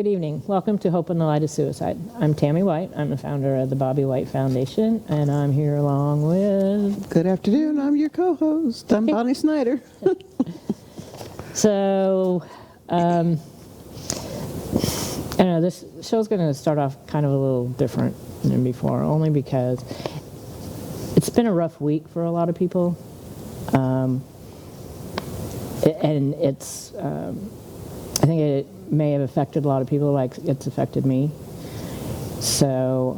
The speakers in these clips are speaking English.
Good evening. Welcome to Hope in the Light of Suicide. I'm Tammy White. I'm the founder of the Bobby White Foundation, and I'm here along with... Good afternoon. I'm your co-host. I'm Bonnie Snyder. So, I know this show's going to start off kind of a little different than before, only because it's been a rough week for a lot of people. And it's, I think it may have affected a lot of people like it's affected me. So,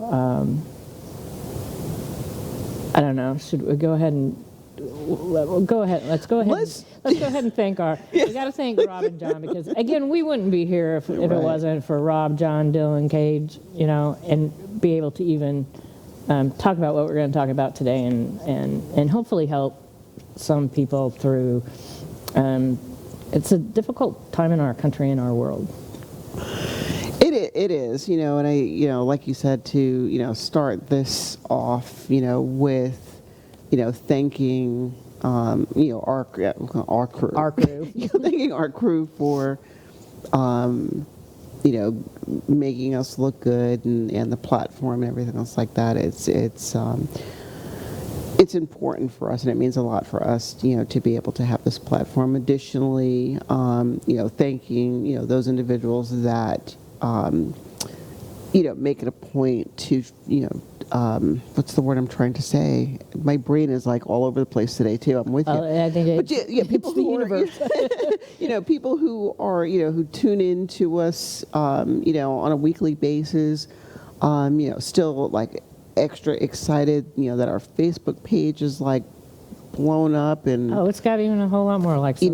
I don't know. Should we go ahead and let's go ahead and thank our. We got to thank Rob and John because again, we wouldn't be here if it wasn't for Rob, John, Dylan, Cage, and be able to even talk about what we're going to talk about today, and hopefully help some people through. It's a difficult time in our country and our world. It is, and I, like you said, to, start this off, with, thanking, our crew. Our crew. Thanking our crew for, making us look good and the platform and everything else like that. It's important for us, and it means a lot for us, to be able to have this platform. Additionally, thanking, those individuals that, make it a point to, what's the word I'm trying to say? My brain is like all over the place today too. I'm with you. I think people who are, people who are, who tune in to us, on a weekly basis, still like extra excited, that our Facebook page is like blown up, and it's got even a whole lot more likes. Like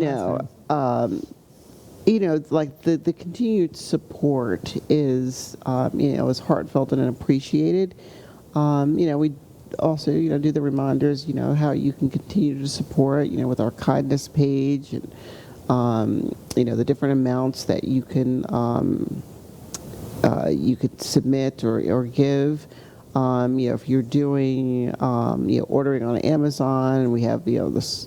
the continued support is is heartfelt and appreciated. We also do the reminders, how you can continue to support, with our kindness page, and the different amounts that you can you could submit or give. If you're doing, ordering on Amazon, we have, this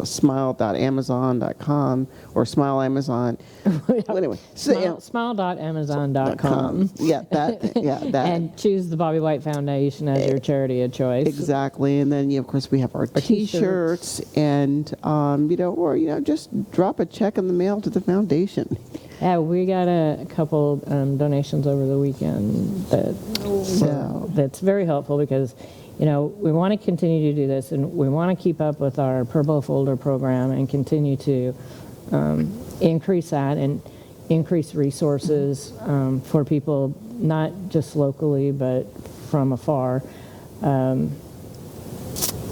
smile.amazon.com or Smile Amazon. Well, anyway, smile.amazon.com. That. And choose the Bobby White Foundation as your charity of choice. Exactly. And then, of course, we have our T-shirts and, just drop a check in the mail to the foundation. Yeah, we got a couple donations over the weekend that's very helpful because, we want to continue to do this, and we want to keep up with our Purple Folder program and continue to increase that and increase resources for people, not just locally, but from afar.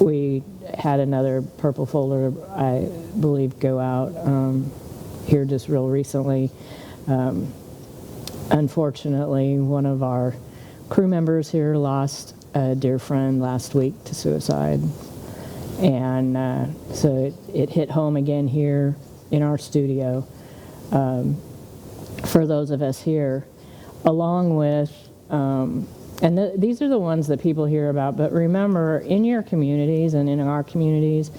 We had another Purple Folder, I believe, go out here just real recently. Unfortunately, one of our crew members here lost a dear friend last week to suicide, and so it hit home again here in our studio for those of us here, along with these are the ones that people hear about, but remember, in your communities and in our communities,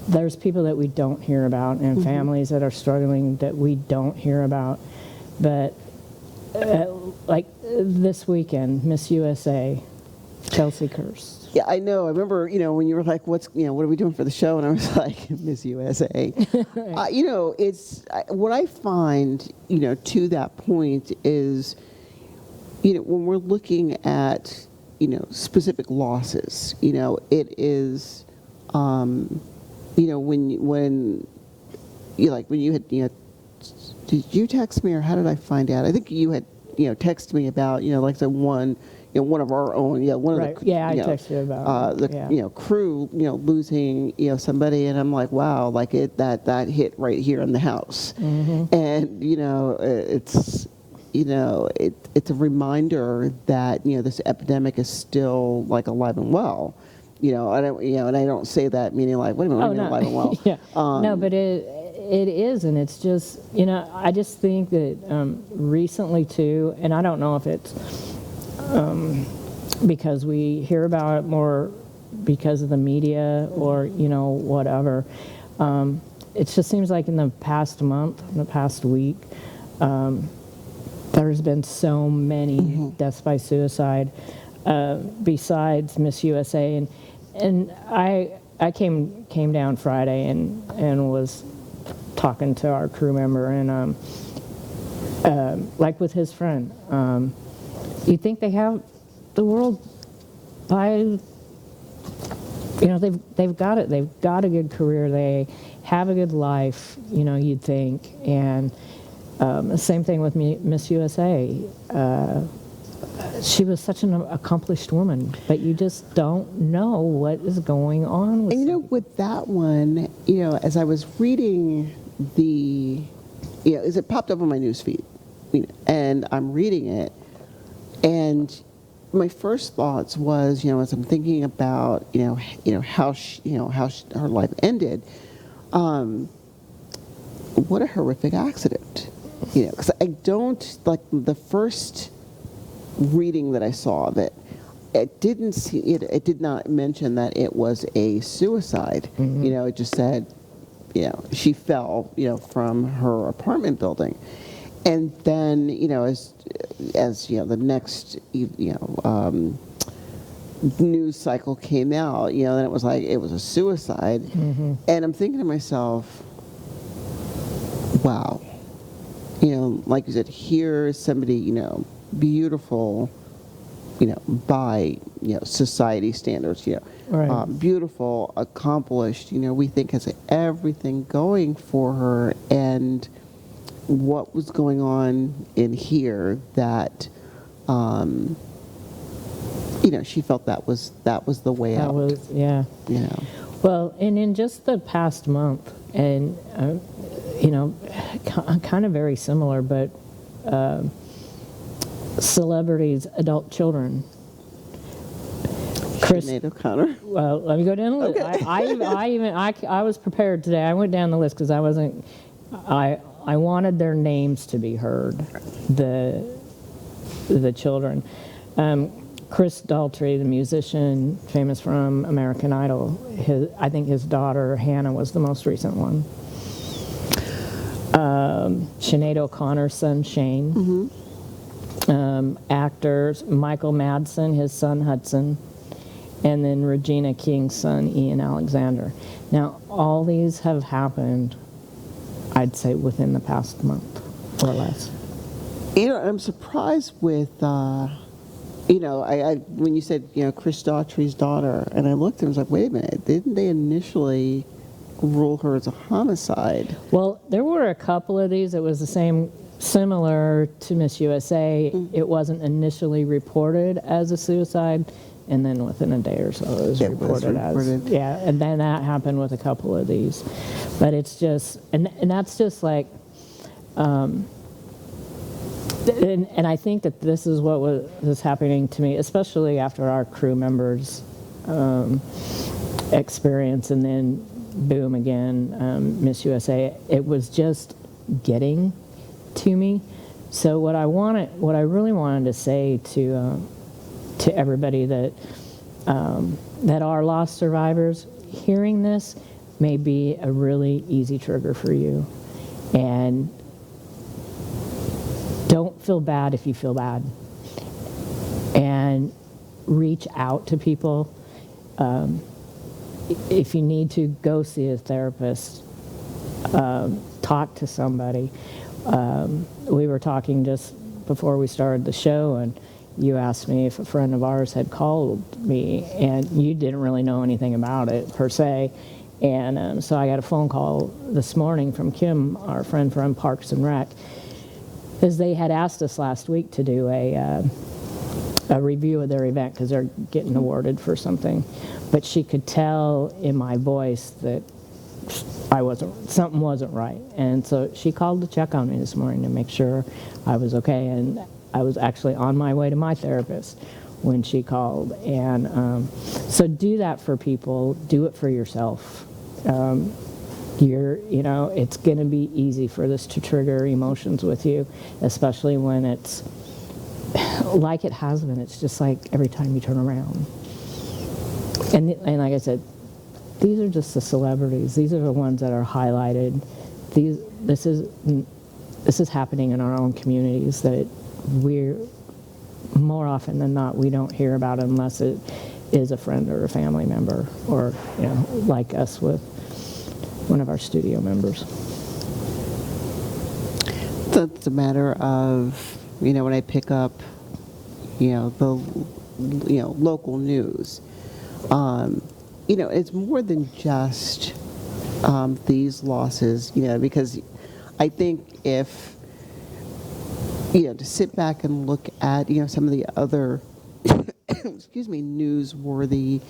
there's people that we don't hear about, and families that are struggling that we don't hear about. But like this weekend, Miss USA, Chelsea Kirst. Yeah, I know. I remember, when you were like, what are we doing for the show? And I was like, Miss USA. It's what I find, to that point is, when we're looking at, specific losses, it is, when you had, did you text me or how did I find out? I think you had, texted me about, like the one, one of our own, one of the, I texted you about the, crew, losing, somebody, and I'm like, wow, like that hit right here in the house, and it's, it's a reminder that this epidemic is still like alive and well. I don't, and I don't say that meaning like, wait a minute, alive and well. No, but it is, and it's just, I just think that recently too, and I don't know if it's because we hear about it more because of the media or, whatever. It just seems like in the past month, in the past week, there's been so many deaths by suicide besides Miss USA, and I came down Friday and was talking to our crew member, and like with his friend, you think they have the world by, they've got it. They've got a good career. They have a good life, you'd think. And the same thing with Miss USA. She was such an accomplished woman, but you just don't know what is going on with And with that one, as I was reading as it popped up on my news feed, and I'm reading it, and my first thoughts was, as I'm thinking about, how her life ended, what a horrific accident, because I don't, like, the first reading that I saw of it, it did not mention that it was a suicide. It just said, she fell, from her apartment building. And then, as the next, news cycle came out, then it was like, it was a suicide. And I'm thinking to myself, wow, like you said, here's somebody, beautiful, by, society standards, Right. beautiful, accomplished, we think has everything going for her, and what was going on in here that, she felt that was the way out. That was, yeah. Well, and in just the past month, and, kind of very similar, but celebrities, adult children. Sinead O'Connor. Well, let me go down the list. Okay. I was prepared today. I went down the list because I wanted their names to be heard, the children. Chris Daltrey, the musician, famous from American Idol. I think his daughter Hannah was the most recent one. Sinead O'Connor's son Shane. Actors Michael Madsen, his son Hudson, and then Regina King's son Ian Alexander. Now, all these have happened, I'd say, within the past month or less. I'm surprised with, I when you said, Chris Daughtry's daughter, and I looked and was like, wait a minute, didn't they initially rule her as a homicide? Well, there were a couple of these. It was similar to Miss USA. It wasn't initially reported as a suicide, and then within a day or so it was reported as, and then that happened with a couple of these. But it's just, and that's just like, and I think that this is what was happening to me, especially after our crew members' experience, and then boom again, Miss USA. It was just getting to me. So what I really wanted to say to everybody that are lost survivors, hearing this may be a really easy trigger for you, and don't feel bad if you feel bad, and reach out to people. If you need to, go see a therapist, talk to somebody. We were talking just before we started the show, and you asked me if a friend of ours had called me, and you didn't really know anything about it per se. And so I got a phone call this morning from Kim, our friend from Parks and Rec, because they had asked us last week to do a review of their event because they're getting awarded for something. But she could tell in my voice that something wasn't right. And so she called to check on me this morning to make sure I was okay. And I was actually on my way to my therapist when she called. And so do that for people. Do it for yourself. It's going to be easy for this to trigger emotions with you, especially when it's like it has been. It's just like every time you turn around. And like I said, these are just the celebrities. These are the ones that are highlighted. This is happening in our own communities, that we're more often than not, we don't hear about it unless it is a friend or a family member, or like us with one of our studio members. So it's a matter of, when I pick up, the, local news, it's more than just these losses, because I think if, to sit back and look at, some of the other, newsworthy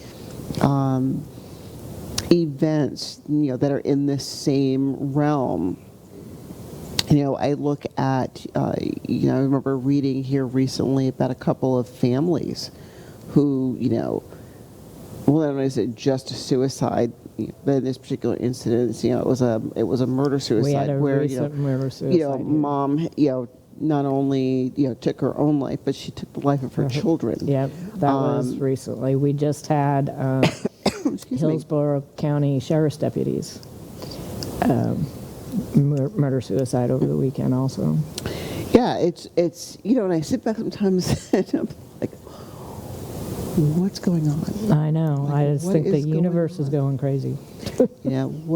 events, that are in this same realm. I look at, I remember reading here recently about a couple of families who, well, I don't know, is it just a suicide? But in this particular incident, it was a murder suicide. We had a where recent murder suicide. Mom, not only took her own life, but she took the life of her children. Yep, that was recently. We just had Hillsborough County Sheriff's deputies murder suicide over the weekend also. Yeah, it's and I sit back sometimes and I'm like, what's going on? I know. I just think the universe is going crazy. And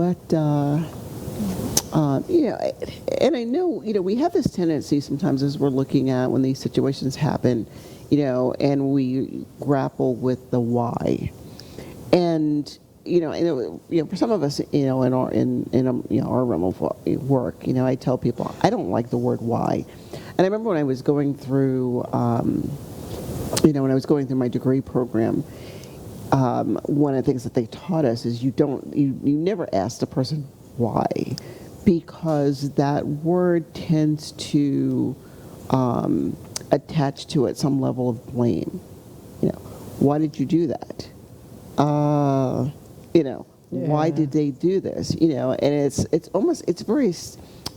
I know, we have this tendency sometimes as we're looking at when these situations happen, and we grapple with the why. And, for some of us, in our realm of work, I tell people, I don't like the word why. And I remember when I was going through, my degree program, one of the things that they taught us is you never ask the person why, because that word tends to attach to it some level of blame. Why did you do that? Why did they do this? And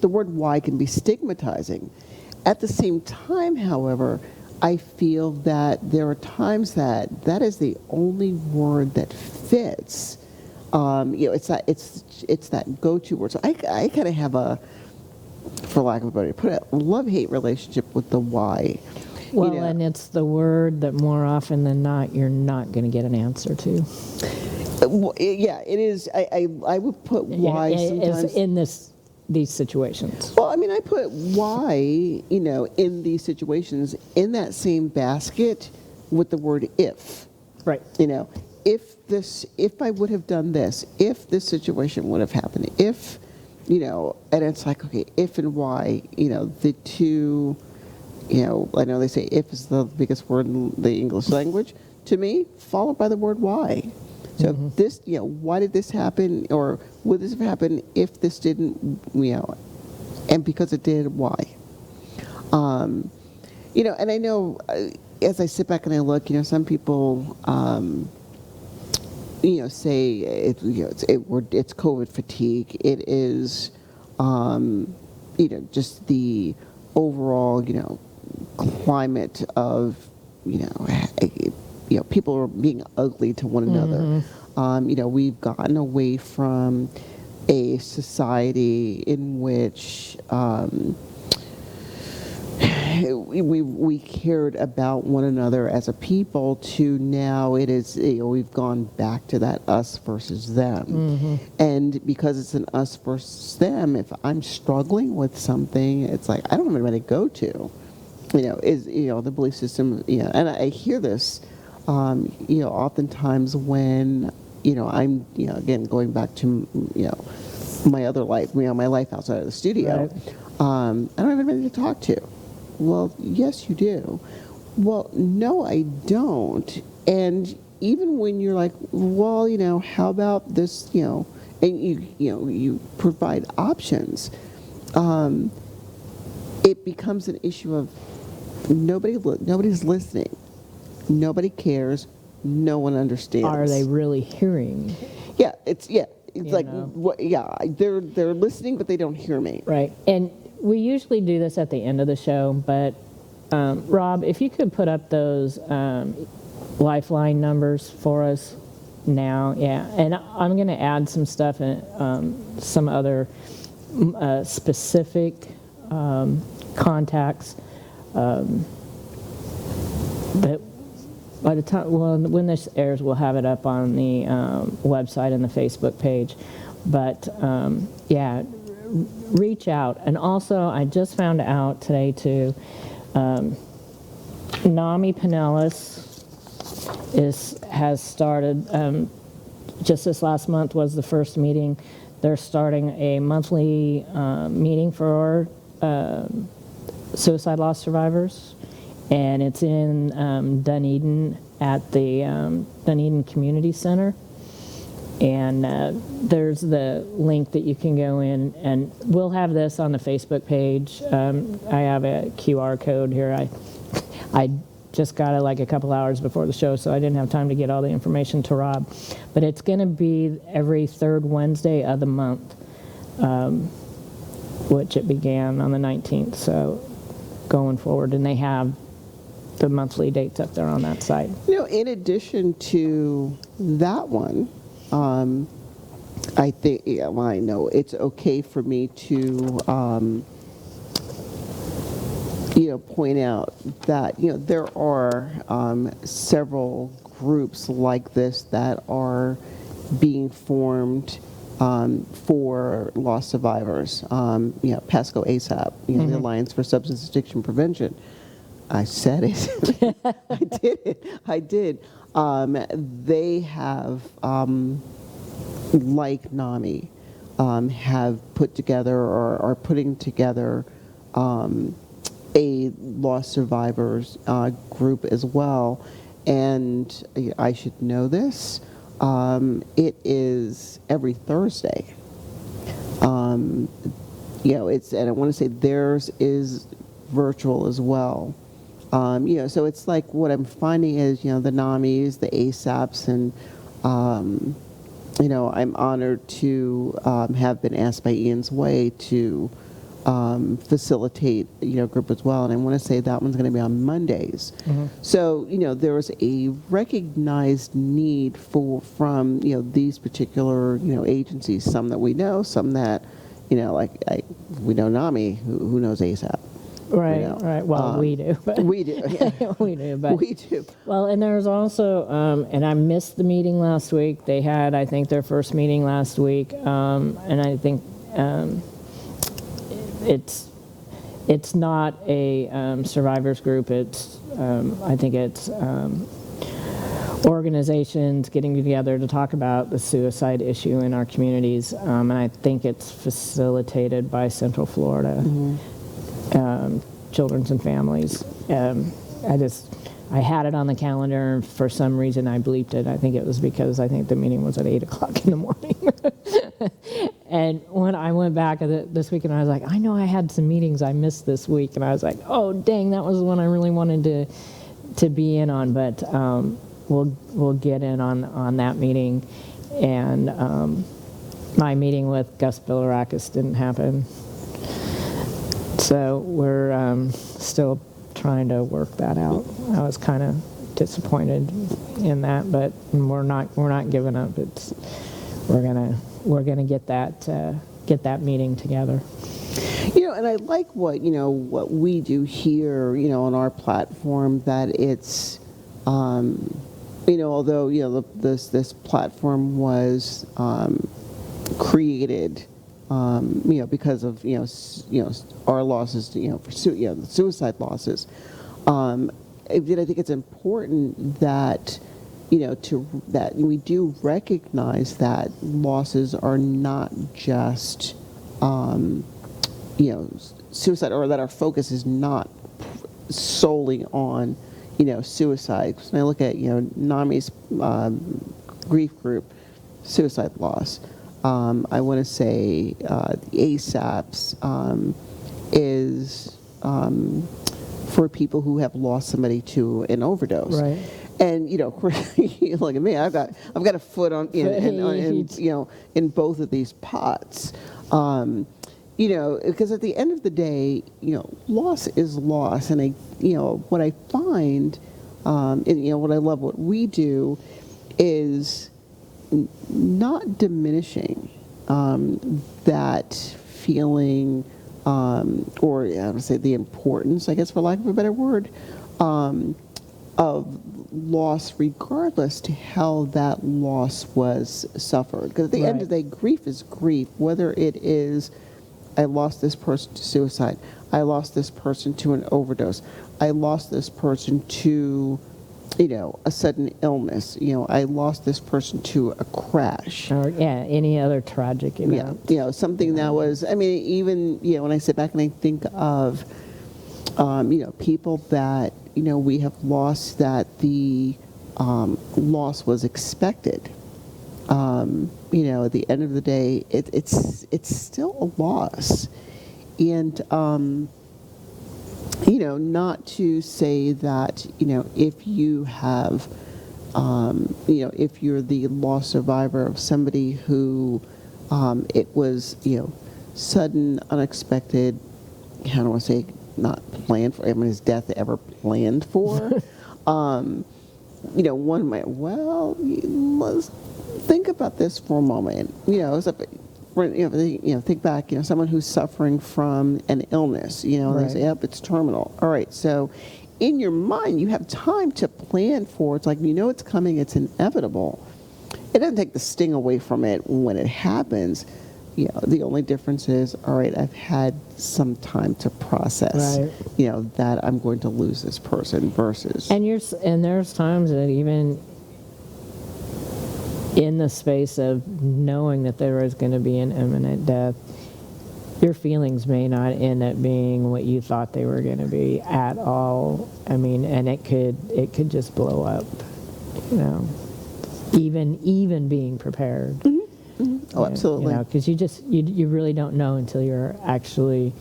the word why can be stigmatizing. At the same time, however, I feel that there are times that is the only word that fits. It's that go-to word. So I kind of have a, for lack of a better, put a love-hate relationship with the why. Well, and it's the word that more often than not you're not going to get an answer to. Yeah, it is. I would put why sometimes in these situations. Well, I put why, in these situations in that same basket with the word if. Right. If I would have done this, if this situation would have happened, if, and it's like, okay, if and why, the two, I know they say if is the biggest word in the English language, to me, followed by the word why. So this, why did this happen, or would this have happened if this didn't, and because it did, why? And I know as I sit back and I look, some people, say it's COVID fatigue. It is, just the overall, climate of, people are being ugly to one another. We've gotten away from a society in which we cared about one another as a people, to now it is, we've gone back to that us versus them. And because it's an us versus them, if I'm struggling with something, it's like, I don't know anybody to go to. The belief system, and I hear this, oftentimes when, I'm, again, going back to, my other life, my life outside of the studio, right. I don't have anybody to talk to. Well, yes, you do. Well, no, I don't. And even when you're like, well, how about this, and you provide options, it becomes an issue of nobody's listening, nobody cares, no one understands. Are they really hearing? It's like, they're listening, but they don't hear me. Right. And we usually do this at the end of the show, but Rob, if you could put up those lifeline numbers for us now, and I'm going to add some stuff and some other specific contacts but by the time, well, when this airs, we'll have it up on the website and the Facebook page. But yeah, reach out. And also, I just found out today too, NAMI Pinellas has started. Just this last month was the first meeting. They're starting a monthly meeting for suicide loss survivors, and it's in Dunedin at the Dunedin Community Center. And there's the link that you can go in, and we'll have this on the Facebook page. I have a QR code here. I just got it like a couple hours before the show, so I didn't have time to get all the information to Rob. But it's going to be every third Wednesday of the month, which it began on the 19th. So going forward, and they have the monthly dates up there on that site. You know, in addition to that one, I think, yeah, well, I know it's okay for me to, point out that, there are several groups like this that are being formed for loss survivors. PASCO ASAP, the Alliance for Substance Addiction Prevention. I said it. I did. They have, like NAMI, have put together or are putting together a loss survivors group as well. And I should know this. It is every Thursday. It's, and I want to say theirs is virtual as well. So it's like what I'm finding is, the NAMIs, the ASAPs, and, I'm honored to have been asked by Ian's Way to facilitate, group as well. And I want to say that one's going to be on Mondays. Mm-hmm. So, there's a recognized need from these particular, agencies, some that we know, some that, we know NAMI, who knows ASAP. Right, right. Well, we do. But we do. Yeah. we do. But we do. Well, and there's also, and I missed the meeting last week. They had, I think, their first meeting last week, and I think it's not a survivors group. It's I think it's organizations getting together to talk about the suicide issue in our communities, and I think it's facilitated by Central Florida. Mm-hmm. Children's and families. I had it on the calendar, and for some reason I bleeped it. I think it was because I think the meeting was at 8 o'clock in the morning. And when I went back this week, and I was like, I know I had some meetings I missed this week, and I was like, oh dang, that was the one I really wanted to be in on. But we'll get in on that meeting, and my meeting with Gus Bilirakis didn't happen. So we're still trying to work that out. I was kind of disappointed in that, but we're not giving up. We're gonna get that meeting together. And I like what we do here, on our platform, that it's although this platform was created because of our losses, for the suicide losses. I think it's important that that we do recognize that losses are not just suicide, or that our focus is not solely on suicide. When I look at NAMI's grief group, suicide loss. I want to say the ASAPs is for people who have lost somebody to an overdose. Right. And of course, you look at me. I've got a foot in both of these pots. Because at the end of the day, loss is loss, and what I find, and what I love what we do, is not diminishing that feeling or I would say the importance, I guess, for lack of a better word, of loss, regardless to how that loss was suffered. Because at the end of the day, grief is grief, whether it is, I lost this person to suicide, I lost this person to an overdose, I lost this person to, a sudden illness, I lost this person to a crash. Or, any other tragic event. Yeah, something that was, even, when I sit back and I think of, people that, we have lost that the loss was expected. At the end of the day, it's still a loss. And, not to say that, if you have, if you're the lost survivor of somebody who it was, sudden, unexpected, how do I say, not planned for, is death ever planned for? One might, let's think about this for a moment. Think back, someone who's suffering from an illness, they say, yep, it's terminal. All right, so in your mind, you have time to plan for it. It's like, it's coming, it's inevitable. It doesn't take the sting away from it when it happens. The only difference is, all right, I've had some time to process, that I'm going to lose this person versus. And there's times that even in the space of knowing that there is going to be an imminent death, your feelings may not end up being what you thought they were going to be at all. And it could just blow up, even being prepared. Mm-hmm. Mm-hmm. Oh, absolutely. Because you really don't know until you're actually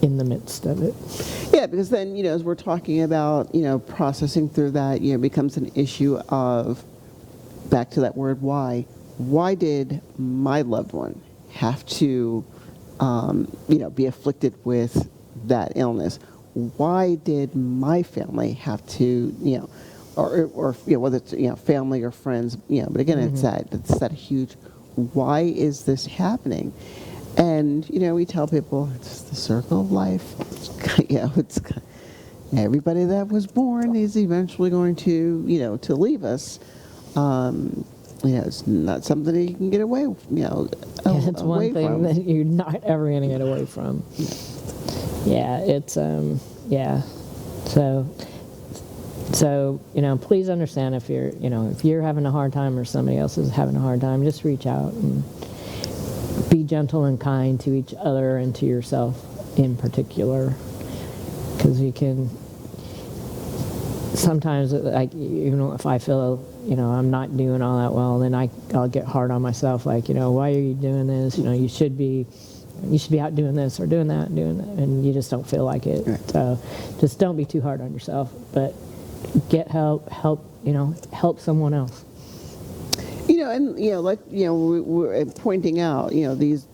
in the midst of it. Yeah, because then, as we're talking about, processing through that, becomes an issue of, back to that word why. Why did my loved one have to, be afflicted with that illness? Why did my family have to, or whether it's, family or friends, but again, it's that huge, why is this happening? And, we tell people it's the circle of life. It's everybody that was born is eventually going to, to leave us. It's not something that you can get away, it's one thing from. That you're not ever going to get away from. It's, So, please understand if you're having a hard time or somebody else is having a hard time, just reach out and be gentle and kind to each other and to yourself in particular. Because you can, sometimes, even if I feel, I'm not doing all that well, then I'll get hard on myself, why are you doing this? You should be out doing this or doing that, and you just don't feel like it. Right. So just don't be too hard on yourself, but get help someone else. We're pointing out, these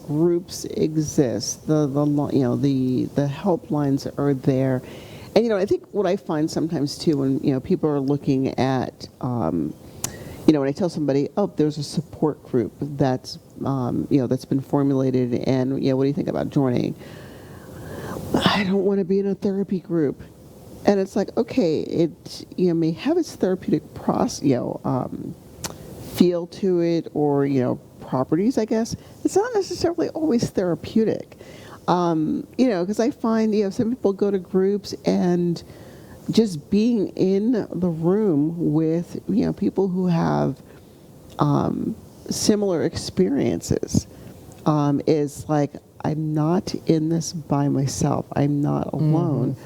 groups exist. The helplines are there, and I think what I find sometimes too when people are looking at, when I tell somebody, oh, there's a support group that's that's been formulated, and what do you think about joining? I don't want to be in a therapy group. And it's like, okay, it may have its therapeutic feel to it, or properties, I guess. It's not necessarily always therapeutic, because I find some people go to groups and just being in the room with people who have similar experiences is like, I'm not in this by myself. I'm not alone.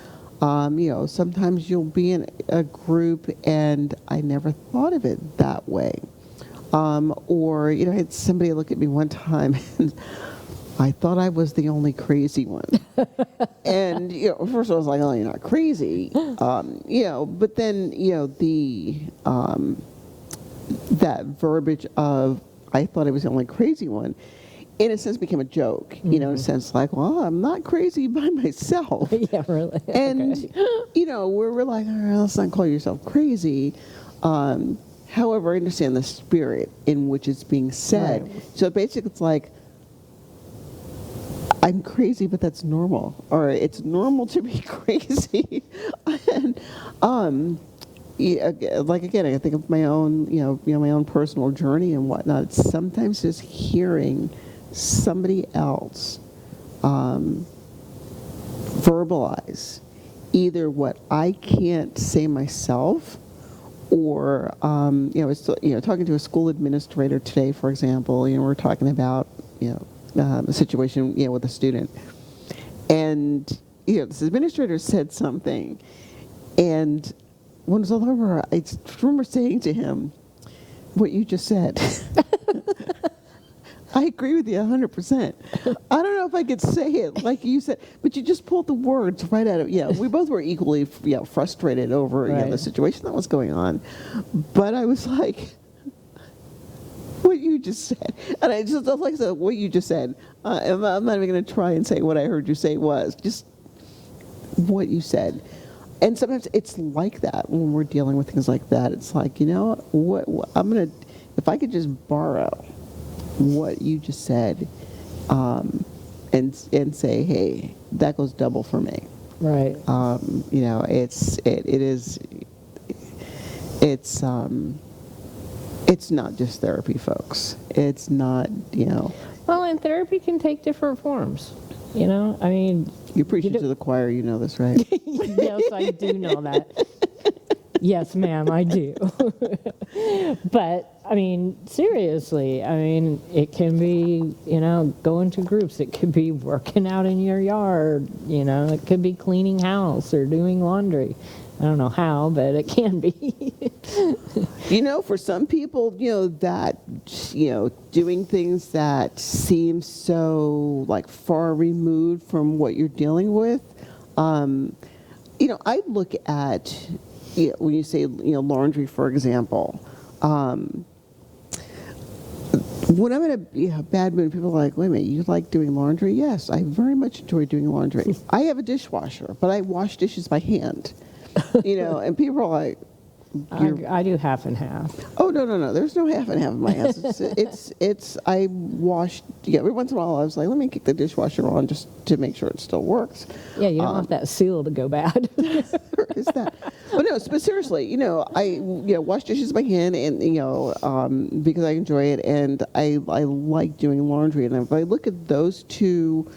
Sometimes you'll be in a group and I never thought of it that way. Or, I had somebody look at me one time and I thought I was the only crazy one. And, first I was like, oh, you're not crazy. But then, that verbiage of, I thought I was the only crazy one, in a sense became a joke, in a sense like, well, I'm not crazy by myself. Yeah, really. And, we're like, all right, let's not call yourself crazy. However, I understand the spirit in which it's being said. Right. So basically it's like, I'm crazy, but that's normal. Or it's normal to be crazy. And, yeah, like again, I think of my own, my own personal journey and whatnot. It's sometimes just hearing somebody else verbalize either what I can't say myself, or it's talking to a school administrator today, for example. We're talking about a situation with a student, and this administrator said something, and when it was all over, I just remember saying to him, "What you just said." I agree with you 100%. I don't know if I could say it like you said, but you just pulled the words right out of, we both were equally, frustrated over, the situation that was going on. But I was like, what you just said. And I just, like I said, what you just said. I'm not even going to try and say what I heard you say was. Just what you said. And sometimes it's like that when we're dealing with things like that. It's like, what I'm going to, if I could just borrow what you just said, and say, hey, that goes double for me. Right. It's not just therapy, folks. It's not, Well, and therapy can take different forms. I mean, you're preaching to the choir. You know this, right? Yes, I do know that. Yes, ma'am, I do. But, I mean, seriously, it can be, going to groups. It could be working out in your yard, it could be cleaning house or doing laundry. I don't know how, but it can be. For some people, that, doing things that seem so, like, far removed from what you're dealing with, I look at, when you say, laundry, for example, when I'm in a bad mood, people are like, wait a minute, you like doing laundry? Yes, I very much enjoy doing laundry. I have a dishwasher, but I wash dishes by hand. And people are like, I do half and half. Oh, no. There's no half and half in my house. I wash, every once in a while I was like, let me kick the dishwasher on just to make sure it still works. Yeah, you don't want that seal to go bad. Is that? But no, but seriously, I wash dishes by hand, and because I enjoy it, and I like doing laundry. And if I look at those two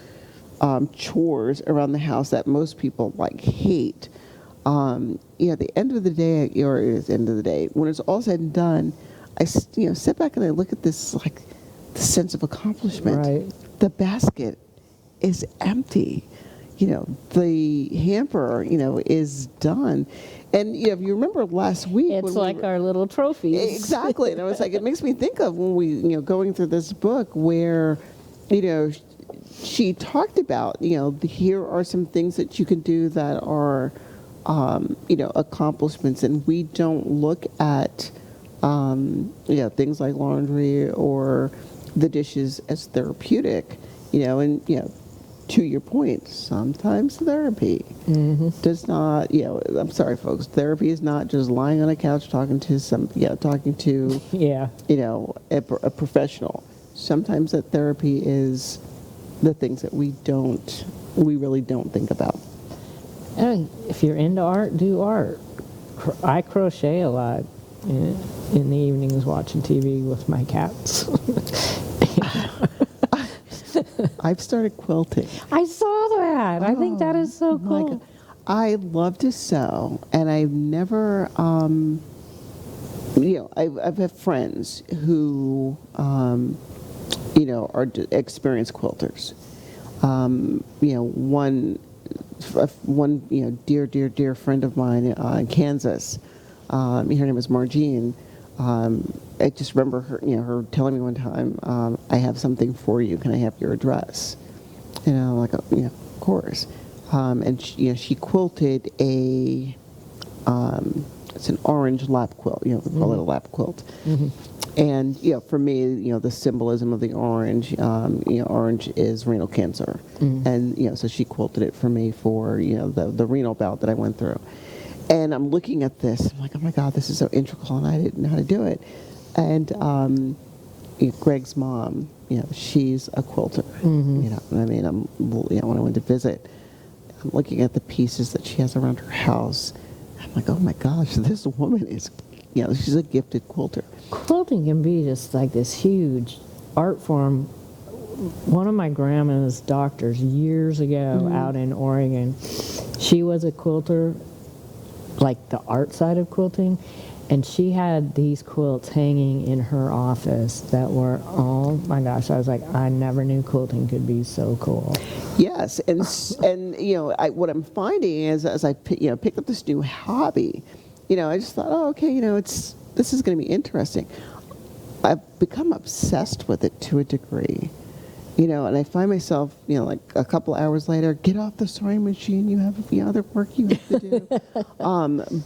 chores around the house that most people hate, at the end of the day, or at the end of the day, when it's all said and done, I sit back and I look at this the sense of accomplishment. Right. The basket is empty. The hamper, is done. And if you remember last week, it's like our little trophies. Exactly. And I was like, it makes me think of when we, going through this book where, she talked about, here are some things that you can do that are, accomplishments, and we don't look at, things like laundry or the dishes as therapeutic, and, to your point, sometimes therapy does not, I'm sorry, folks, therapy is not just lying on a couch talking to a professional. Sometimes that therapy is the things that we really don't think about. And if you're into art, do art. I crochet a lot in the evenings watching TV with my cats. I've started quilting. I saw that. I think that is so My cool. God. I love to sew, and I've never, I've had friends who, are experienced quilters. One dear friend of mine in Kansas, her name is Margene. I just remember her telling me one time, I have something for you. Can I have your address? Like, of course. And she quilted it's an orange lap quilt. We call it a lap quilt. Mm-hmm. And for me, the symbolism of the orange, orange is renal cancer, and so she quilted it for me for the renal bout that I went through. And I'm looking at this, I'm like, oh my God, this is so integral, and I didn't know how to do it. And Greg's mom, she's a quilter. I mean, when I went to visit, I'm looking at the pieces that she has around her house. I'm like, oh my gosh, this woman is, she's a gifted quilter. Quilting can be just like this huge art form. One of my grandma's doctors years ago out in Oregon, she was a quilter, like the art side of quilting, and she had these quilts hanging in her office that were, oh my gosh, I was like, I never knew quilting could be so cool. Yes, and what I'm finding is as I pick up this new hobby, I just thought, oh, okay, this is going to be interesting. I've become obsessed with it to a degree, and I find myself, like a couple hours later, get off the sewing machine. You have other work you have to do.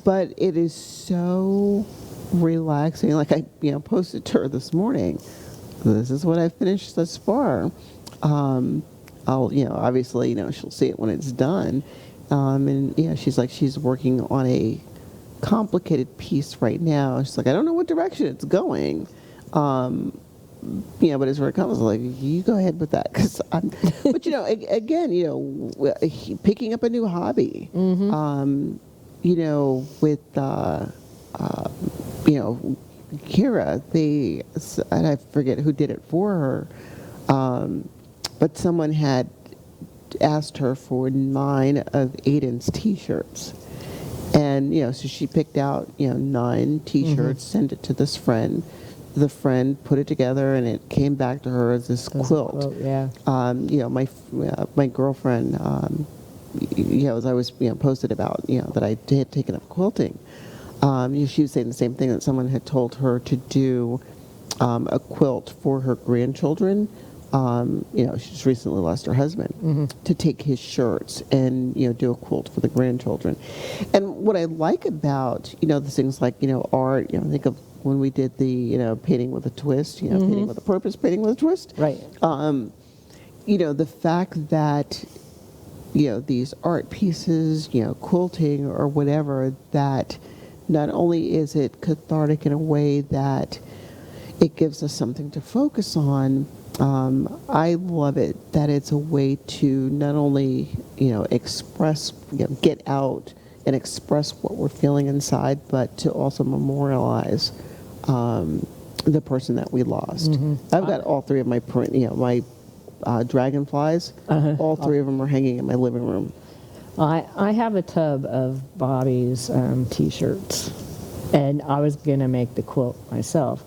But it is so relaxing. Like I, posted to her this morning. This is what I finished thus far. I'll, obviously, she'll see it when it's done. And she's working on a complicated piece right now. She's like, I don't know what direction it's going. But as where it comes, like, you go ahead with that. But again, picking up a new hobby, with, Kira, and I forget who did it for her, but someone had asked her for 9 of Aiden's T-shirts. And, so she picked out, 9 T-shirts, sent it to this friend. The friend put it together, and it came back to her as this quilt. Yeah. My girlfriend, as I was posted about, that I had taken up quilting. She was saying the same thing, that someone had told her to do a quilt for her grandchildren. She just recently lost her husband, to take his shirts and do a quilt for the grandchildren. And what I like about the things like art, think of when we did the painting with a twist, painting with a purpose, painting with a twist. Right. The fact that these art pieces, quilting or whatever, that not only is it cathartic in a way that it gives us something to focus on, I love it that it's a way to not only express, get out and express what we're feeling inside, but to also memorialize the person that we lost. I've got all 3 of my my dragonflies. All 3 of them are hanging in my living room. I have a tub of Bobby's T-shirts, and I was gonna make the quilt myself.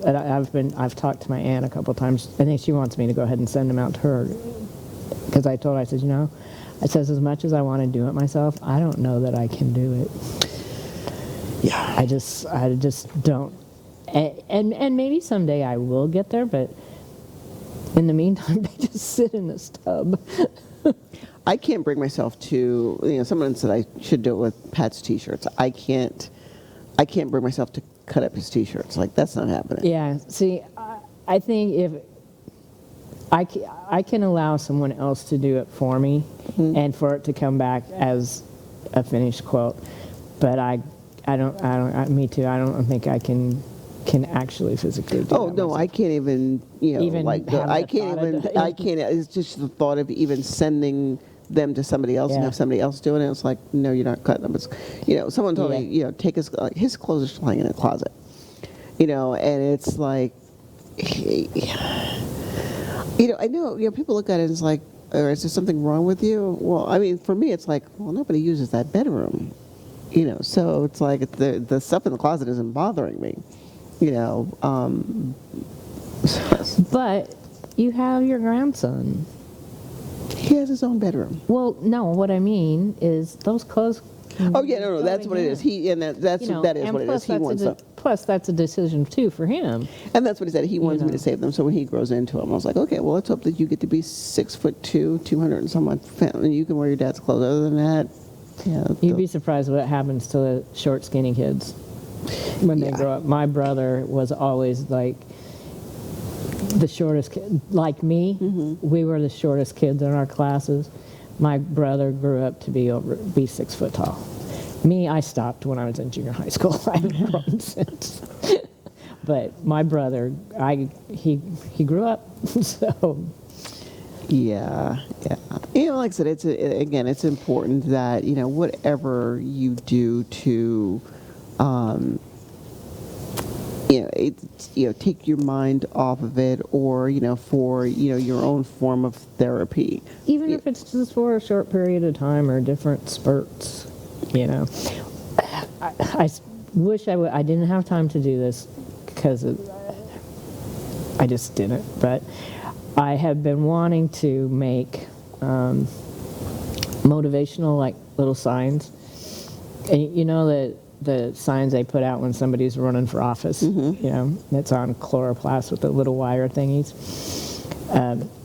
And I've talked to my aunt a couple times. I think she wants me to go ahead and send them out to her, because I told her, I said, I says, as much as I want to do it myself, I don't know that I can do it. Yeah, I just don't. And maybe someday I will get there, but in the meantime, they just sit in this tub. I can't bring myself to, someone said I should do it with Pat's T-shirts. I can't bring myself to cut up his T-shirts. Like, that's not happening. Yeah, see, I think if I can allow someone else to do it for me, and for it to come back as a finished quilt, but me too, I don't think I can actually physically do it. Oh, no, myself. I can't even, I can't, it's just the thought of even sending them to somebody else and have somebody else doing it. It's like, no, you're not cutting them. It's, someone told me, take his clothes are still hanging in a closet, and it's like, I know, people look at it and it's like, or is there something wrong with you? Well, I mean, for me, it's like, well, nobody uses that bedroom, so it's like the stuff in the closet isn't bothering me, But you have your grandson. He has his own bedroom. Well, no, what I mean is those clothes. Oh yeah, no, that's what it is. That is what it is. He wants them. Plus, that's a decision too for him. And that's what he said. He wants me to save them, so when he grows into them, I was like, okay, well, let's hope that you get to be 6'2", 200 and some odd, and you can wear your dad's clothes. Other than that, you'd be surprised what happens to the short, skinny kids when they grow up. My brother was always like the shortest kid, like me. We were the shortest kids in our classes. My brother grew up to be 6 foot tall. Me, I stopped when I was in junior high school. I haven't grown since. But my brother, he grew up, so. Yeah. Like I said, it's important that, whatever you do to, take your mind off of it, or, for, your own form of therapy. Even if it's just for a short period of time or different spurts, I wish I didn't have time to do this because I just didn't, but I have been wanting to make motivational, like, little signs. And the signs they put out when somebody's running for office, that's on chloroplast with the little wire thingies.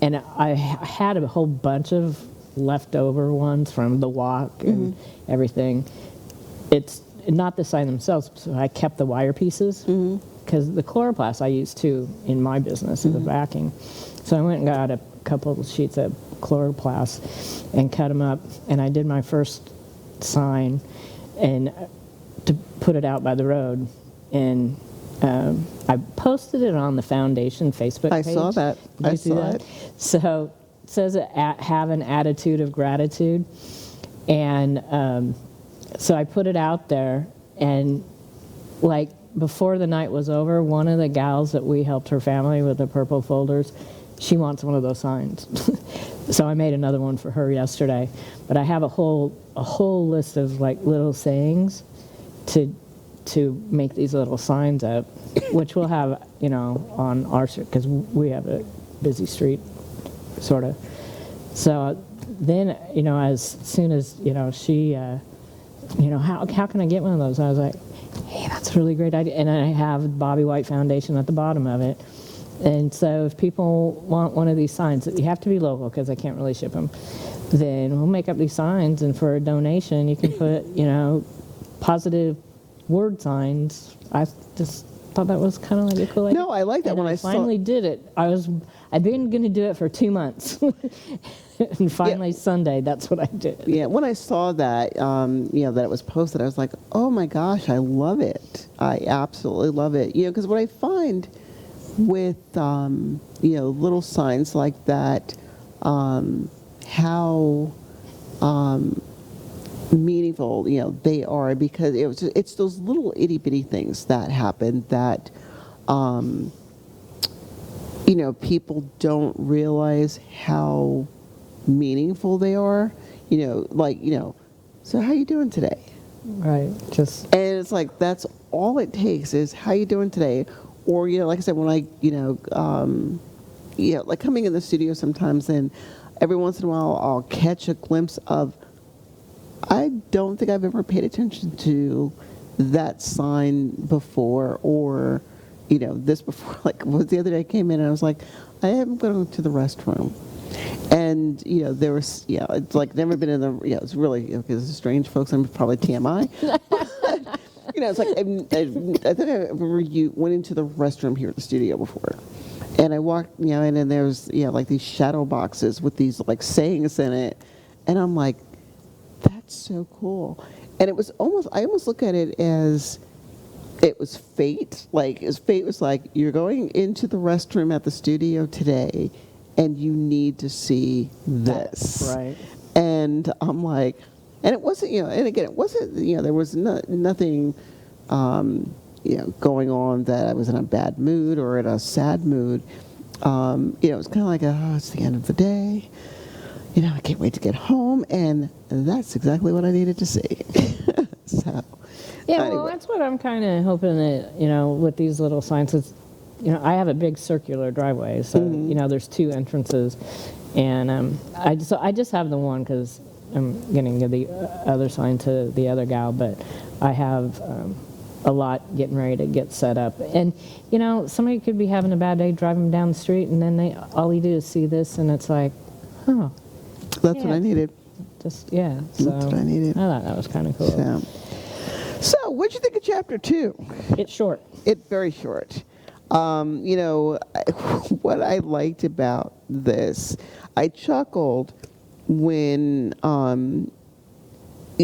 And I had a whole bunch of leftover ones from the walk and everything. It's not the sign themselves, so I kept the wire pieces, because the chloroplast I use too in my business as a backing. So I went and got a couple of sheets of chloroplast and cut them up, and I did my first sign and to put it out by the road, and I posted it on the foundation Facebook page. I saw that. Did you see that? So it says have an attitude of gratitude, and so I put it out there, and like before the night was over, one of the gals that we helped her family with the purple folders, she wants one of those signs. So I made another one for her yesterday. But I have a whole list of like little sayings to make these little signs up, which we'll have, on our street, because we have a busy street, sort of. So then, as soon as, she, how can I get one of those? I was like, hey, that's a really great idea. And I have Bobby White Foundation at the bottom of it. And so if people want one of these signs, you have to be local because I can't really ship them, then we'll make up these signs, and for a donation, you can put, positive word signs. I just thought that was kind of like a cool idea. No, I like that. And when I finally did it. I've been going to do it for 2 months. And finally Sunday, that's what I did. Yeah, when I saw that, that it was posted, I was like, oh my gosh, I love it. I absolutely love it. Because what I find with, little signs like that, how meaningful, they are, because it's those little itty bitty things that happen that, people don't realize how meaningful they are. So how you doing today? Right. And it's like, that's all it takes is how you doing today. Or, like I said, when I, like coming in the studio sometimes, and every once in a while I'll catch a glimpse of, I don't think I've ever paid attention to that sign before, or, this before. Like, was the other day I came in and I was like, I am going to the restroom. And, there was, it's like never been in the, it's really, because it's strange, folks, I'm probably TMI. But, it's like, I think I went into the restroom here at the studio before. And I walked, and then there's, like these shadow boxes with these, like, sayings in it. And I'm like, that's so cool. And it was I almost look at it as it was fate. Like, fate was like, you're going into the restroom at the studio today, and you need to see this. Right. And I'm like, and it wasn't, and again, it wasn't, there was nothing, going on that I was in a bad mood or in a sad mood. It was kind of like, it's the end of the day. I can't wait to get home. And that's exactly what I needed to see. So, yeah, anyway. well, that's what I'm kind of hoping that, with these little signs, is, I have a big circular driveway, so, there's 2 entrances. And I just have the one because I'm getting the other sign to the other gal, but I have a lot getting ready to get set up. And, somebody could be having a bad day driving down the street, and then all you do is see this, and it's like, oh. That's what I needed. So that's what I needed. I thought that was kind of cool. So what'd you think of chapter 2? It's short. It's very short. What I liked about this, I chuckled when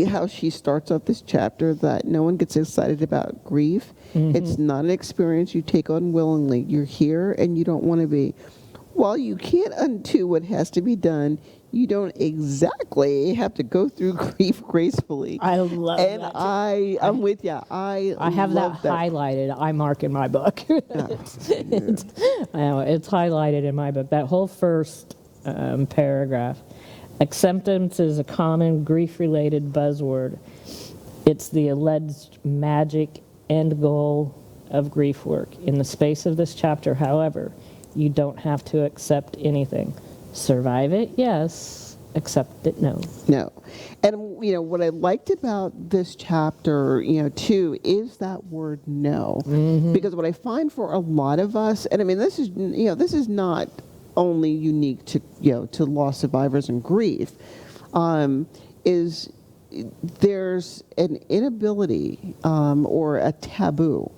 how she starts off this chapter, that no one gets excited about grief. It's not an experience you take on willingly. You're here and you don't want to be. While you can't undo what has to be done, you don't exactly have to go through grief gracefully. I love and that. I'm with you. I have that love highlighted. I mark in my book. It's highlighted in my book. That whole first paragraph. Acceptance is a common grief-related buzzword. It's the alleged magic end goal of grief work. In the space of this chapter, however, you don't have to accept anything. Survive it, yes. Accept it, no. No. And, what I liked about this chapter, too, is that word no. Because what I find for a lot of us, and I mean, this is not only unique to, to loss survivors and grief, is there's an inability or a taboo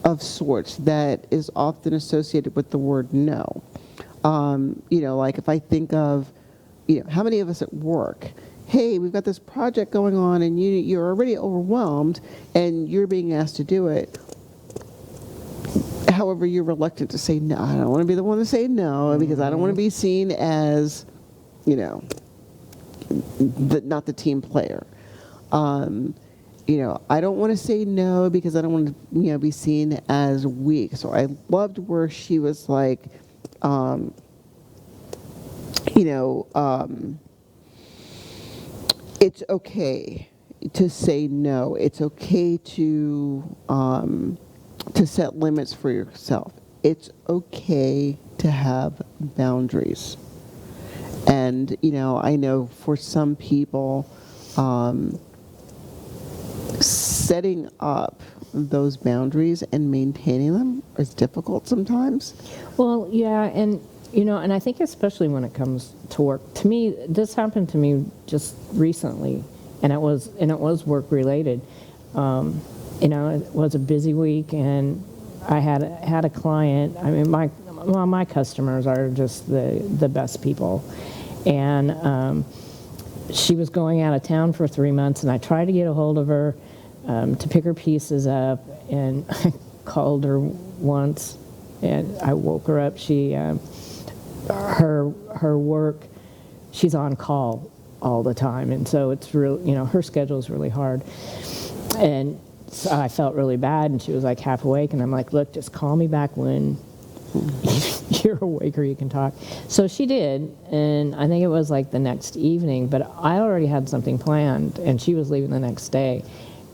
of sorts that is often associated with the word no. Like if I think of, how many of us at work, hey, we've got this project going on and you're already overwhelmed and you're being asked to do it. However, you're reluctant to say no. I don't want to be the one to say no because I don't want to be seen as, not the team player. I don't want to say no because I don't want to, be seen as weak. So I loved where she was like, it's okay to say no. It's okay to set limits for yourself. It's okay to have boundaries. And, I know for some people, setting up those boundaries and maintaining them is difficult sometimes. Well, yeah, and and I think especially when it comes to work. To me, this happened to me just recently, and it was work related. It was a busy week, and I had a client. I mean, my customers are just the best people, and she was going out of town for 3 months, and I tried to get a hold of her to pick her pieces up, and I called her once, and I woke her up. She her work, she's on call all the time, and so it's real. Her schedule is really hard, and so I felt really bad. And she was like half awake, and I'm like, look, just call me back when you're awake or you can talk. So she did, and I think it was like the next evening, but I already had something planned, and she was leaving the next day,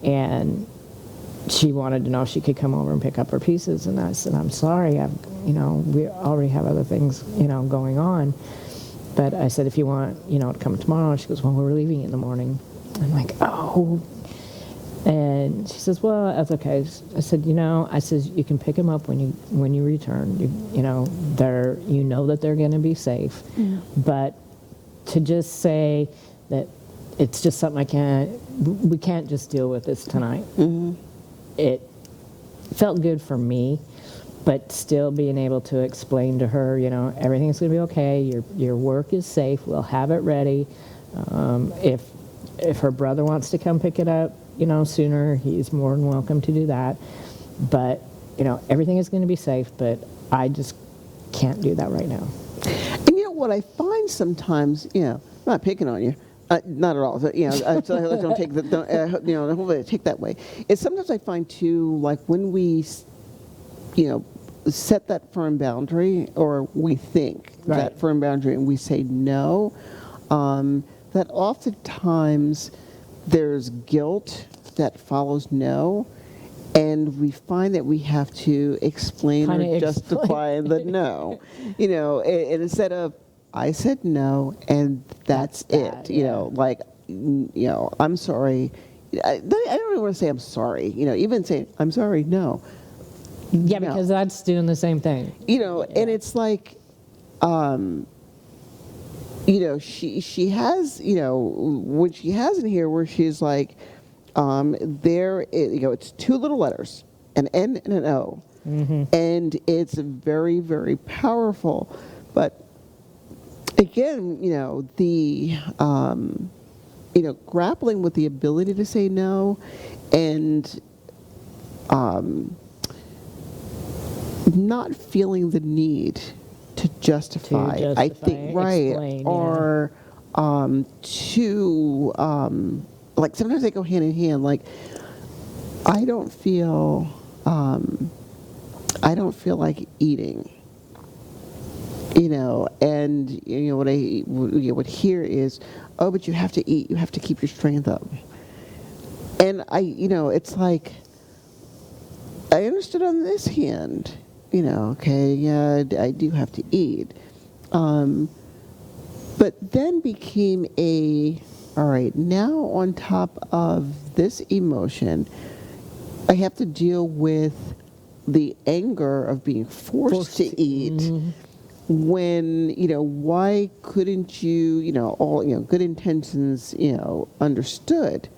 and she wanted to know if she could come over and pick up her pieces, and I said, I'm sorry, we already have other things, going on, but I said, if you want, to come tomorrow. She goes, well, we're leaving in the morning. I'm like, oh. And she says, well, that's okay. I said, you can pick them up when you return. That they're going to be safe. But to just say that it's just something we can't just deal with this tonight. It felt good for me, but still being able to explain to her, everything's going to be okay. Your work is safe. We'll have it ready. If her brother wants to come pick it up, sooner, he's more than welcome to do that. But, everything is going to be safe, but I just can't do that right now. And what I find sometimes, I'm not picking on you, not at all. So, don't take don't take that way. It's sometimes I find too, like when we, set that firm boundary, or we think that firm boundary, and we say no, that oftentimes there's guilt that follows no, and we find that we have to explain or justify the no. And instead of, I said no, and that's it. I'm sorry. I don't even want to say I'm sorry. Even saying I'm sorry, no. Yeah, because that's doing the same thing. And it's like, she has, when she has in here where she's like, it's two little letters, an N and an O, and it's very, very powerful. But again, grappling with the ability to say no, and not feeling the need to justify. I think, right, explain, or to like sometimes they go hand in hand. Like I don't feel like eating. And what I would hear is, oh, but you have to eat. You have to keep your strength up. And it's like, I understood on this hand, okay, yeah, I do have to eat. But then became all right, now on top of this emotion, I have to deal with the anger of being forced to eat. Mm-hmm. When, why couldn't you, all, good intentions, understood.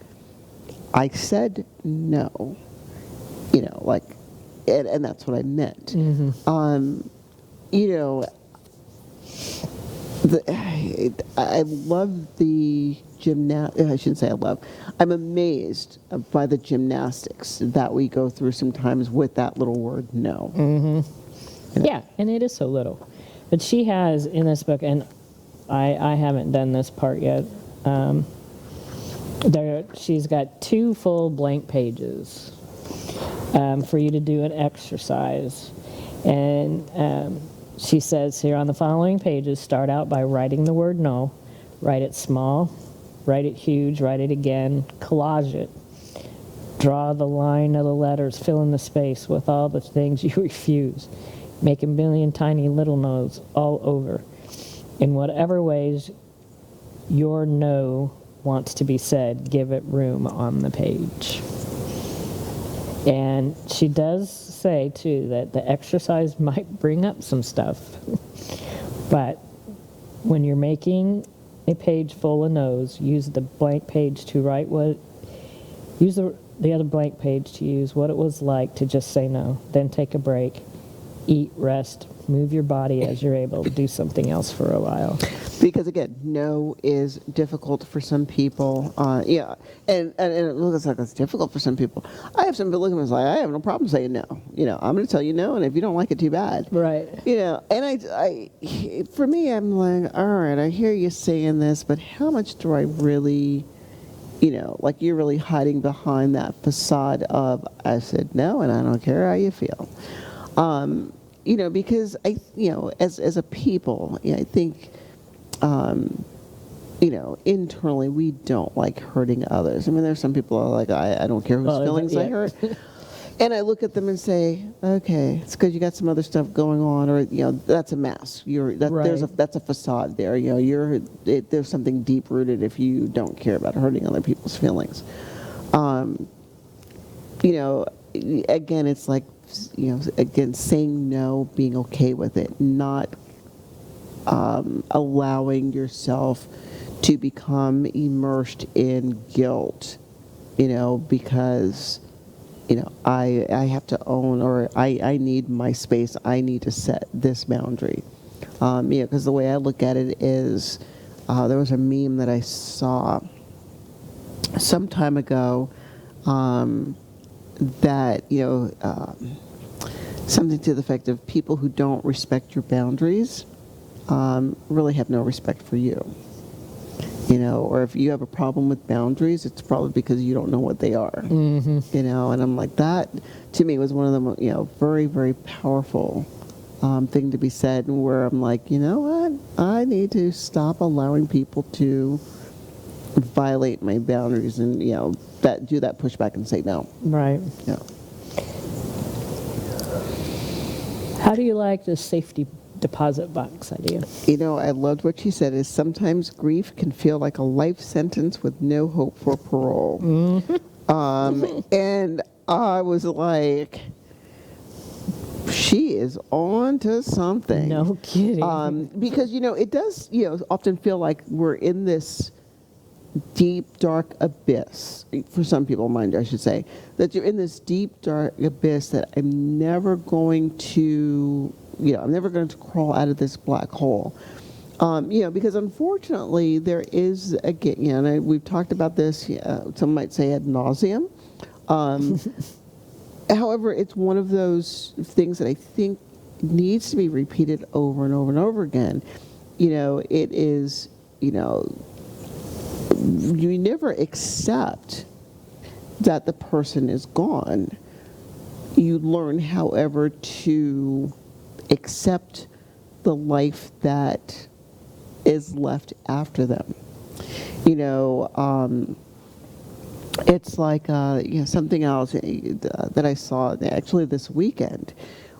I said no, like, and that's what I meant. Mm-hmm. I love the I shouldn't say I love. I'm amazed by the gymnastics that we go through sometimes with that little word no. Mm-hmm. Yeah, and it is so little. But she has in this book, and I haven't done this part yet, she's got 2 full blank pages for you to do an exercise. And she says here on the following pages, start out by writing the word no. Write it small, write it huge, write it again, collage it. Draw the line of the letters, fill in the space with all the things you refuse. Make a million tiny little no's all over. In whatever ways your no wants to be said, give it room on the page. And she does say, too, that the exercise might bring up some stuff. But when you're making a page full of no's, use the blank page to write use the other blank page to use what it was like to just say no. Then take a break. Eat, rest, move your body as you're able, do something else for a while. Because again, no is difficult for some people. Yeah, and it looks like it's difficult for some people. I have some people looking at me like, I have no problem saying no. I'm going to tell you no, and if you don't like it, too bad. Right. And I, for me, I'm like, all right, I hear you saying this, but how much do I really, like you're really hiding behind that facade of I said no, and I don't care how you feel. Because as a people, I think, internally we don't like hurting others. I mean, there's some people who are like, I don't care whose feelings I hurt. And I look at them and say, okay, it's because you got some other stuff going on, or that's a mask. Right. That's a facade there. There's something deep rooted if you don't care about hurting other people's feelings. Again, it's like, saying no, being okay with it, not allowing yourself to become immersed in guilt, because, I have to own, or I need my space, I need to set this boundary. Because the way I look at it is, there was a meme that I saw some time ago, that, something to the effect of people who don't respect your boundaries really have no respect for you. Or if you have a problem with boundaries, it's probably because you don't know what they are. Mm-hmm. And I'm like, that to me was one of the very, very powerful thing to be said, where I'm like, you know what? I need to stop allowing people to violate my boundaries and, do that pushback and say no. Right. Yeah. How do you like the safety deposit box idea? I loved what she said, is sometimes grief can feel like a life sentence with no hope for parole. Mm-hmm. And I was like, she is on to something. No kidding. Because, it does, often feel like we're in this deep, dark abyss, for some people, mind you, I should say, that you're in this deep, dark abyss that I'm never going to crawl out of this black hole. Because unfortunately there is, again, and we've talked about this, some might say ad nauseum. However, it's one of those things that I think needs to be repeated over and over and over again. It is, you never accept that the person is gone. You learn, however, to accept the life that is left after them. It's like something else that I saw actually this weekend,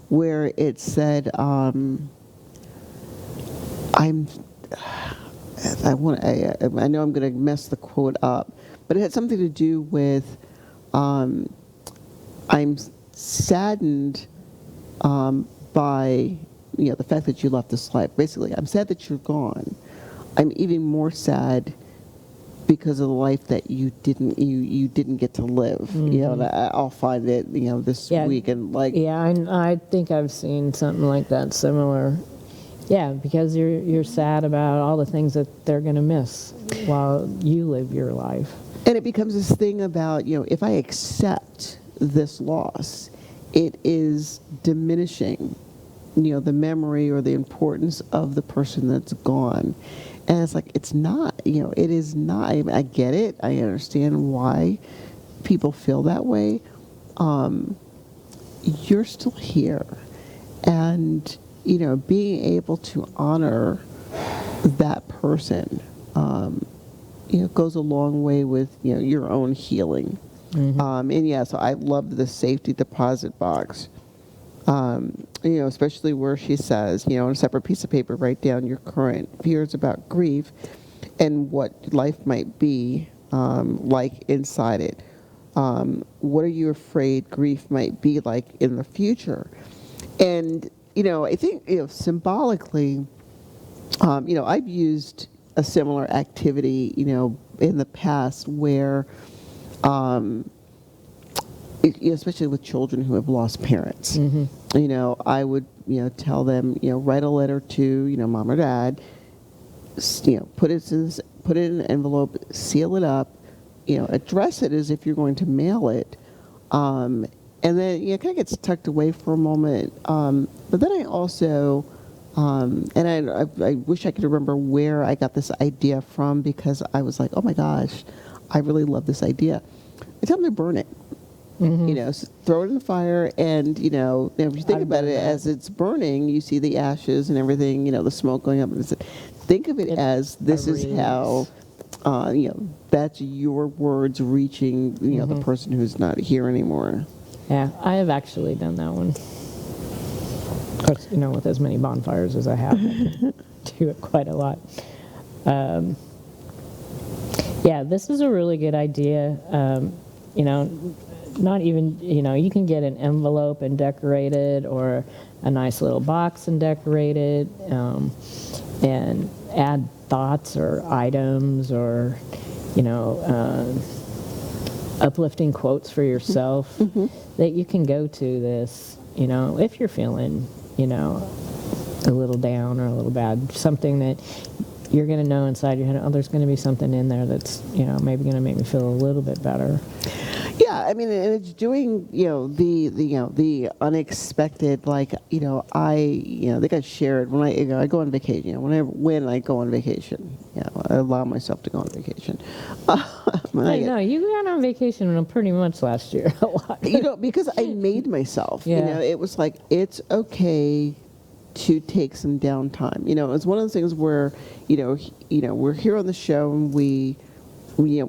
where it said, I know I'm going to mess the quote up, but it had something to do with, I'm saddened by the fact that you left this life. Basically, I'm sad that you're gone. I'm even more sad because of the life that you didn't get to live. Mm-hmm. And I'll find it this week, and I think I've seen something like that, similar. Yeah, because you're sad about all the things that they're going to miss while you live your life. And it becomes this thing about, if I accept this loss, it is diminishing, the memory or the importance of the person that's gone. And it's like, it's not, it is not. I get it. I understand why people feel that way. You're still here. And, being able to honor that person, goes a long way with, your own healing. Mm-hmm. So I love the safety deposit box. Especially where she says, on a separate piece of paper, write down your current fears about grief and what life might be like inside it. What are you afraid grief might be like in the future? And, I think, symbolically, I've used a similar activity, in the past where, especially with children who have lost parents. Mm-hmm. I would, tell them, write a letter to, mom or dad, put it in an envelope, seal it up, address it as if you're going to mail it. And then, it kind of gets tucked away for a moment. But then I also, and I wish I could remember where I got this idea from, because I was like, oh my gosh, I really love this idea. I tell them to burn it. Mm-hmm. Throw it in the fire, and, if you think about it, as it's burning, you see the ashes and everything, the smoke going up. And think of it as this is how, that's your words reaching, mm-hmm. the person who's not here anymore. Yeah, I have actually done that one. Of course, with as many bonfires as I have, I can do it quite a lot. This is a really good idea. Not even, you can get an envelope and decorate it, or a nice little box and decorate it, and add thoughts or items, or, uplifting quotes for yourself, mm-hmm. that you can go to this, if you're feeling, a little down or a little bad, something that you're going to know inside your head, oh, there's going to be something in there that's, maybe going to make me feel a little bit better. Yeah, and it's doing, the unexpected, like, I think I shared when I go on vacation, when I go on vacation, I allow myself to go on vacation. I know, you got on vacation pretty much last year a lot. Because I made myself, yeah. It was like, it's okay to take some downtime. It's one of those things where, we're here on the show, and we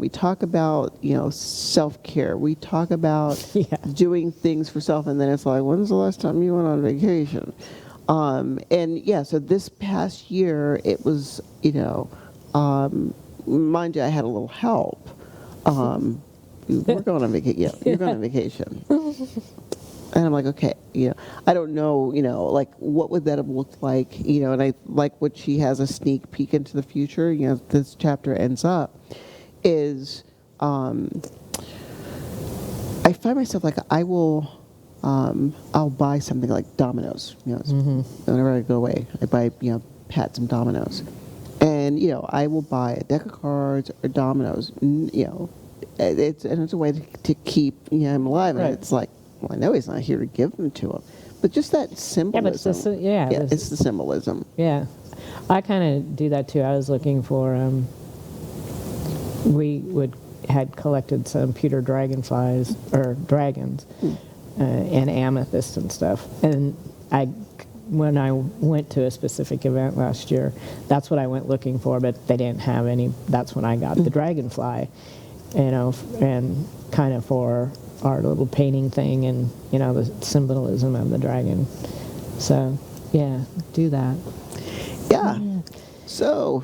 talk about, self-care. We talk about doing things for self, and then it's like, when's the last time you went on vacation? So this past year, it was, mind you, I had a little help. We're going on vacation. Yeah, you're going on vacation. And I'm like, okay, I don't know, like, what would that have looked like, and I like what she has a sneak peek into the future, this chapter ends up, is I find myself like I will, I'll buy something like Domino's, mm-hmm. whenever I go away, I buy, pat some Domino's. And, I will buy a deck of cards or dominoes, it's a way to keep him alive. Right. And it's like, well, I know he's not here to give them to him. But just that symbolism. It's the symbolism. Yeah. I kind of do that too. I was looking for, had collected some pewter dragonflies, or dragons, and amethyst and stuff. And when I went to a specific event last year, that's what I went looking for, but they didn't have any. That's when I got the dragonfly, and kind of for our little painting thing, and the symbolism of the dragon. So yeah, do that. Yeah. So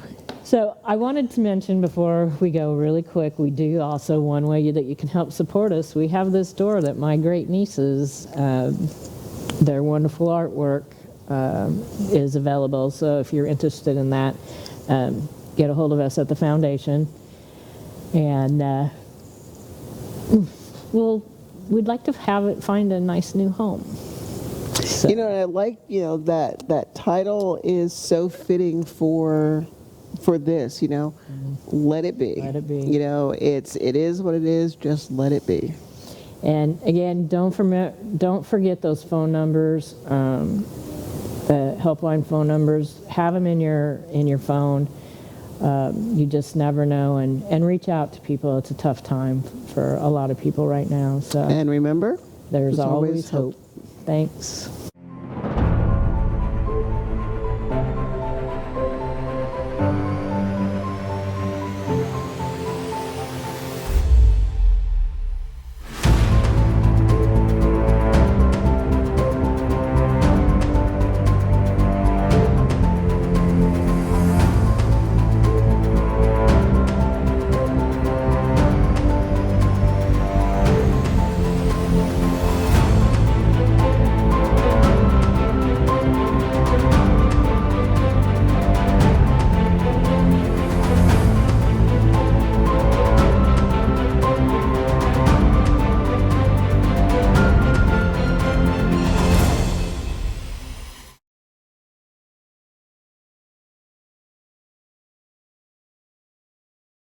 I wanted to mention before we go really quick, we do also, one way that you can help support us, we have this door that my great nieces, their wonderful artwork is available. So if you're interested in that, get a hold of us at the foundation, and we'd like to find a nice new home. So. And I like that title is so fitting for this. Let it be. Let it be. It is what it is. Just let it be. And again, don't forget those phone numbers, the helpline phone numbers. Have them in your phone. You just never know, and reach out to people. It's a tough time for a lot of people right now. So. And remember, there's always hope. Thanks.